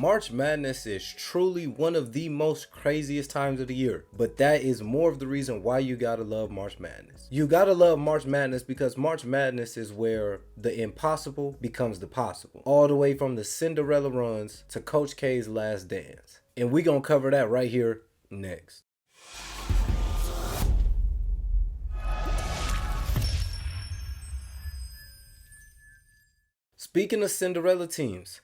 March Madness is truly one of the most craziest times of the year, but that is more of the reason why you gotta love March Madness. You gotta love March Madness because March Madness is where the impossible becomes the possible. All the way from the Cinderella runs to Coach K's last dance. And we gonna cover that right here next. Speaking of Cinderella teams,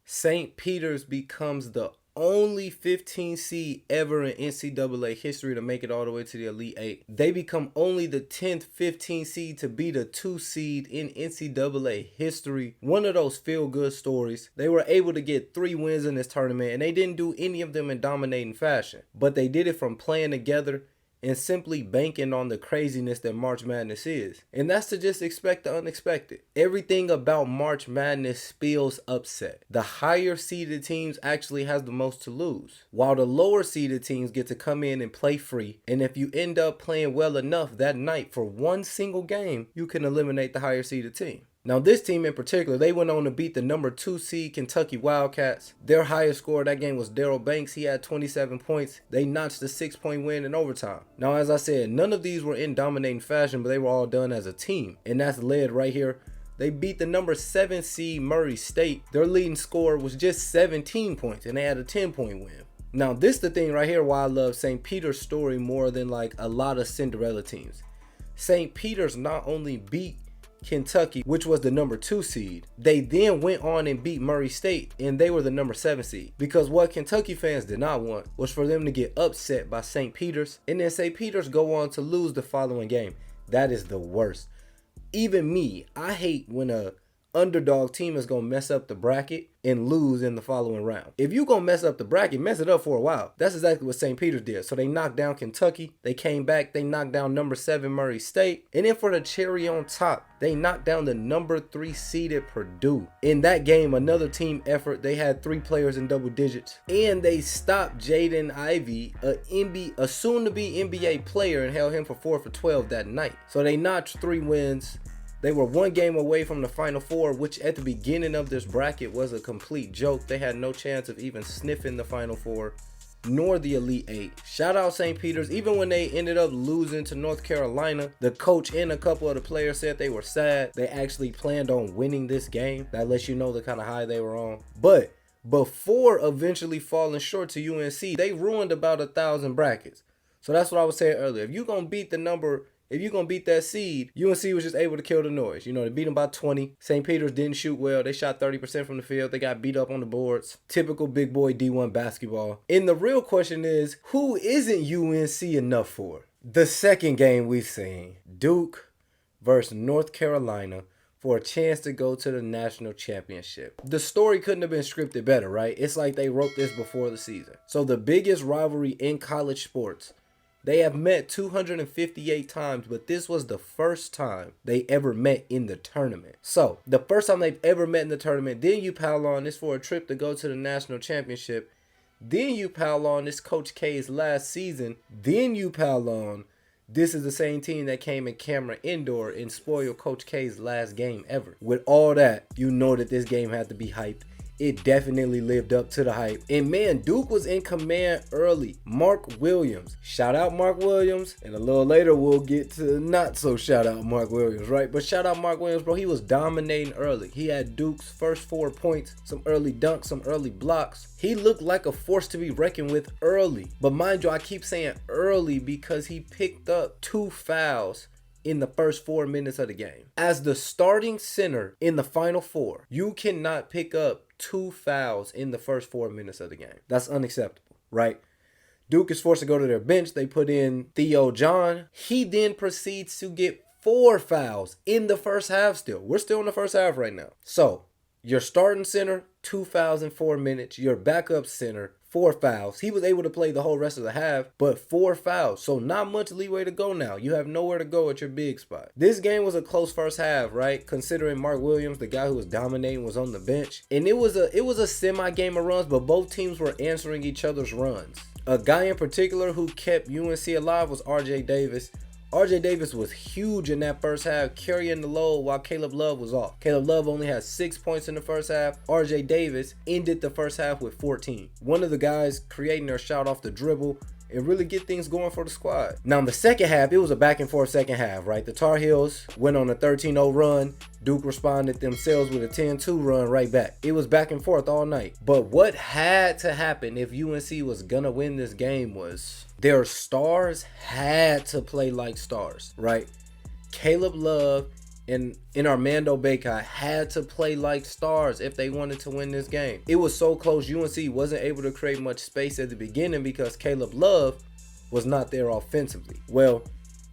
St. Peter's becomes the only 15 seed ever in NCAA history to make it all the way to the Elite Eight. They become only the 10th 15 seed to be the 2 seed in NCAA history. One of those feel-good stories. They were able to get 3 wins in this tournament, and they didn't do any of them in dominating fashion. But they did it from playing together and simply banking on the craziness that March Madness is. And that's to just expect the unexpected. Everything about March Madness spells upset. The higher seeded teams actually has the most to lose, while the lower seeded teams get to come in and play free. And if you end up playing well enough that night for one single game, you can eliminate the higher seeded team. Now this team in particular, they went on to beat the number 2 seed Kentucky Wildcats. Their highest scorer that game was Daryl Banks. He had 27 points. They notched a 6-point win in overtime. Now as I said, none of these were in dominating fashion, but they were all done as a team. And that's led right here. They beat the number 7 seed Murray State. Their leading scorer was just 17 points and they had a 10-point win. Now this is the thing right here why I love St. Peter's story more than like a lot of Cinderella teams. St. Peter's not only beat Kentucky, which was the number 2 seed, they then went on and beat Murray State, and they were the number 7 seed. Because what Kentucky fans did not want was for them to get upset by St. Peter's, and then St. Peter's go on to lose the following game. That is the worst. Even me, I hate when a underdog team is gonna mess up the bracket and lose in the following round. If you gonna mess up the bracket, mess it up for a while. That's exactly what St. Peter's did. So they knocked down Kentucky, they came back, they knocked down number 7 Murray State, and then for the cherry on top, they knocked down the number 3 seeded Purdue. In that game, another team effort, they had 3 players in double digits, and they stopped Jaden Ivey, a soon-to-be NBA player, and held him for 4 for 12 that night. So they notched 3 wins. They were 1 game away from the Final Four, which at the beginning of this bracket was a complete joke. They had no chance of even sniffing the Final Four, nor the Elite Eight. Shout out St. Peter's. Even when they ended up losing to North Carolina, the coach and a couple of the players said they were sad. They actually planned on winning this game. That lets you know the kind of high they were on. But before eventually falling short to UNC, they ruined about 1,000 brackets. So that's what I was saying earlier. If you're going to beat that seed, UNC was just able to kill the noise. You know, they beat them by 20. St. Peter's didn't shoot well. They shot 30% from the field. They got beat up on the boards. Typical big boy D1 basketball. And the real question is, who isn't UNC enough for? The second game we've seen, Duke versus North Carolina, for a chance to go to the national championship. The story couldn't have been scripted better, right? It's like they wrote this before the season. So the biggest rivalry in college sports, they have met 258 times, but this was the first time they ever met in the tournament. So, the first time they've ever met in the tournament, then you pile on this for a trip to go to the national championship. Then you pile on this Coach K's last season. Then you pile on this is the same team that came in Cameron Indoor and spoiled Coach K's last game ever. With all that, you know that this game had to be hyped. It definitely lived up to the hype. And man, Duke was in command early. Mark Williams. Shout out Mark Williams. And a little later, we'll get to not so shout out Mark Williams, right? But shout out Mark Williams, bro. He was dominating early. He had Duke's first 4 points, some early dunks, some early blocks. He looked like a force to be reckoned with early. But mind you, I keep saying early because he picked up 2 fouls in the first 4 minutes of the game. As the starting center in the Final Four, you cannot pick up 2 fouls in the first 4 minutes of the game. That's unacceptable, right? Duke is forced to go to their bench. They put in Theo John. He then proceeds to get 4 fouls in the first half still. We're still in the first half right now. So, your starting center, 2 fouls in 4 minutes. Your backup center, 4 fouls. He was able to play the whole rest of the half, but 4 fouls. So not much leeway to go now. You have nowhere to go at your big spot. This game was a close first half, right? Considering Mark Williams, the guy who was dominating, was on the bench. And it was a semi-game of runs, but both teams were answering each other's runs. A guy in particular who kept UNC alive was RJ Davis. RJ Davis was huge in that first half, carrying the load while Caleb Love was off. Caleb Love only had 6 points in the first half. RJ Davis ended the first half with 14. One of the guys creating their shot off the dribble and really get things going for the squad. Now in the second half, it was a back and forth second half, right? The Tar Heels went on a 13-0 run. Duke responded themselves with a 10-2 run right back. It was back and forth all night. But what had to happen if UNC was gonna win this game was their stars had to play like stars, right? Caleb Love and Armando Bacot had to play like stars if they wanted to win this game. It was so close, UNC wasn't able to create much space at the beginning because Caleb Love was not there offensively. Well,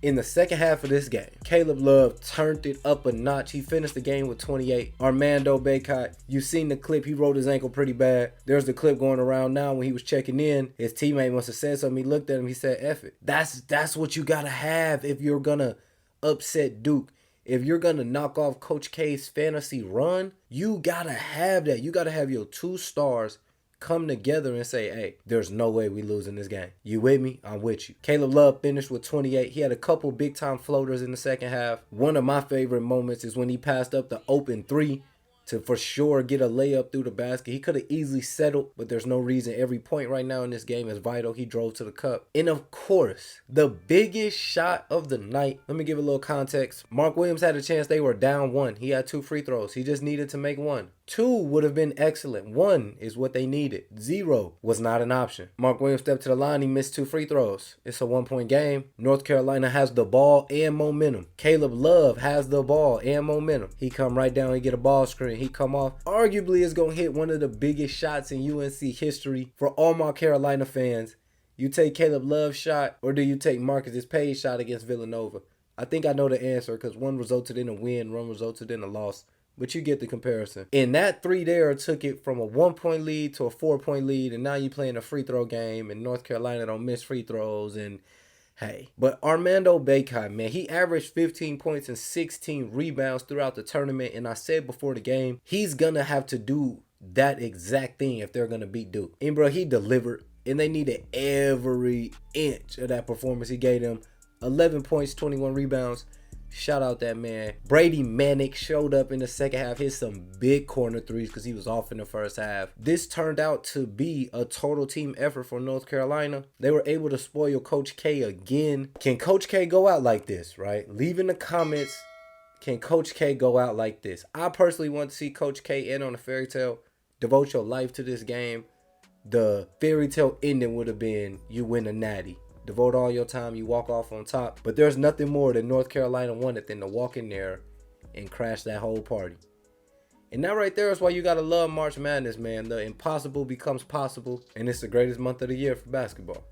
in the second half of this game, Caleb Love turned it up a notch. He finished the game with 28. Armando Bacot, you've seen the clip. He rolled his ankle pretty bad. There's the clip going around now when he was checking in. His teammate must have said something. He looked at him. He said, F it. That's what you got to have if you're going to upset Duke. If you're going to knock off Coach K's fantasy run, you got to have that. You got to have your two stars come together and say, hey, there's no way we losing this game. You with me? I'm with you. Caleb Love finished with 28. He had a couple big-time floaters in the second half. One of my favorite moments is when he passed up the open three to for sure get a layup through the basket. He could have easily settled, but there's no reason. Every point right now in this game is vital. He drove to the cup. And of course, the biggest shot of the night. Let me give a little context. Mark Williams had a chance. They were down 1. He had 2 free throws. He just needed to make 1. 2 would have been excellent. 1 is what they needed. 0 was not an option. Mark Williams stepped to the line. He missed 2 free throws. It's a 1-point game. North Carolina has the ball and momentum. Caleb Love has the ball and momentum. He come right down and get a ball screen. He come off. Arguably is going to hit one of the biggest shots in UNC history for all my Carolina fans. You take Caleb Love's shot, or do you take Marcus Payne's shot against Villanova? I think I know the answer because one resulted in a win, one resulted in a loss. But you get the comparison. And that 3 there took it from a 1-point lead to a 4-point lead. And now you're playing a free throw game. And North Carolina don't miss free throws. And hey. But Armando Bacot, man, he averaged 15 points and 16 rebounds throughout the tournament. And I said before the game, he's going to have to do that exact thing if they're going to beat Duke. And bro, he delivered. And they needed every inch of that performance he gave them. 11 points, 21 rebounds. Shout out that man. Brady Manick showed up in the second half, hit some big corner threes because he was off in the first half. This turned out to be a total team effort for North Carolina. They were able to spoil Coach K again. Can Coach K go out like this, right? Leave in the comments, can Coach K go out like this? I personally want to see Coach K end on a fairy tale. Devote your life to this game. The fairy tale ending would have been you win a natty. Devote all your time, you walk off on top. But there's nothing more that North Carolina wanted than to walk in there and crash that whole party. And that right there is why you got to love March Madness, man. The impossible becomes possible, and it's the greatest month of the year for basketball.